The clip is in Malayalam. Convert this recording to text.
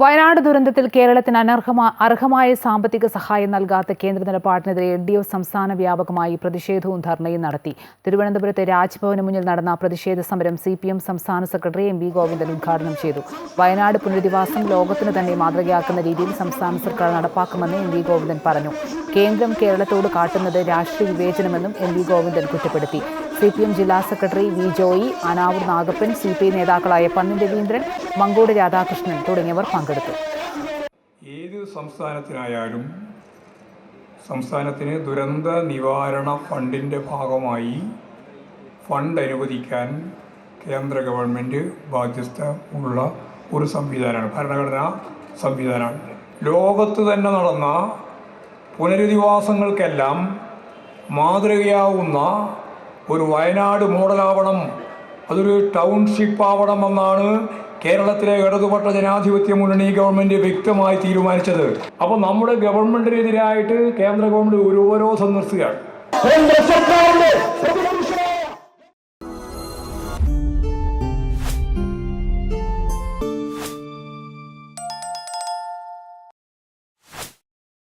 വയനാട് ദുരന്തത്തിൽ കേരളത്തിന് അർഹമായ സാമ്പത്തിക സഹായം നൽകാത്ത കേന്ദ്ര നിലപാടിനെതിരെ LDF സംസ്ഥാന വ്യാപകമായി പ്രതിഷേധവും ധർണയും നടത്തി. തിരുവനന്തപുരത്തെ രാജ്ഭവന് മുന്നിൽ നടന്ന പ്രതിഷേധ സമരം CPM സംസ്ഥാന സെക്രട്ടറി MV ഗോവിന്ദൻ ഉദ്ഘാടനം ചെയ്തു. വയനാട് പുനരധിവാസം ലോകത്തിന് തന്നെ മാതൃകയാക്കുന്ന രീതിയിൽ സംസ്ഥാന സർക്കാർ നടപ്പാക്കുമെന്ന് MV ഗോവിന്ദൻ പറഞ്ഞു. കേന്ദ്രം കേരളത്തോട് കാട്ടുന്നത് രാഷ്ട്രീയ വിവേചനമെന്നും MV ഗോവിന്ദൻ കുറ്റപ്പെടുത്തി. CPM ജില്ലാ secretary V Joy, Anavoor Nagappan, CPI നേതാക്കളായ പന്നിൻ രവീന്ദ്രൻ, മങ്കോട് രാധാകൃഷ്ണൻ തുടങ്ങിയവർ പങ്കെടുത്തു. ഏത് സംസ്ഥാനത്തിനായാലും സംസ്ഥാനത്തിന് ദുരന്ത നിവാരണ ഫണ്ടിൻ്റെ ഭാഗമായി ഫണ്ട് അനുവദിക്കാൻ കേന്ദ്ര ഗവൺമെൻറ് ബാധ്യസ്ഥമുള്ള ഒരു സംവിധാനമാണ്, ഭരണഘടനാ സംവിധാനമാണ്. ലോകത്ത് തന്നെ നടന്ന പുനരധിവാസങ്ങൾക്കെല്ലാം മാതൃകയാവുന്ന ഒരു വയനാട് മോഡലാവണം, അതൊരു ടൗൺഷിപ്പ് ആവണമെന്നാണ് കേരളത്തിലെ ഇടതുപക്ഷ ജനാധിപത്യ മുന്നണി ഗവൺമെൻറ് വ്യക്തമായി തീരുമാനിച്ചത്. അപ്പോൾ നമ്മുടെ ഗവൺമെൻറ്റിനെതിരായിട്ട് കേന്ദ്ര ഗവൺമെൻറ് ഒരു ഉപരോധം നിർത്തുകയാണ്.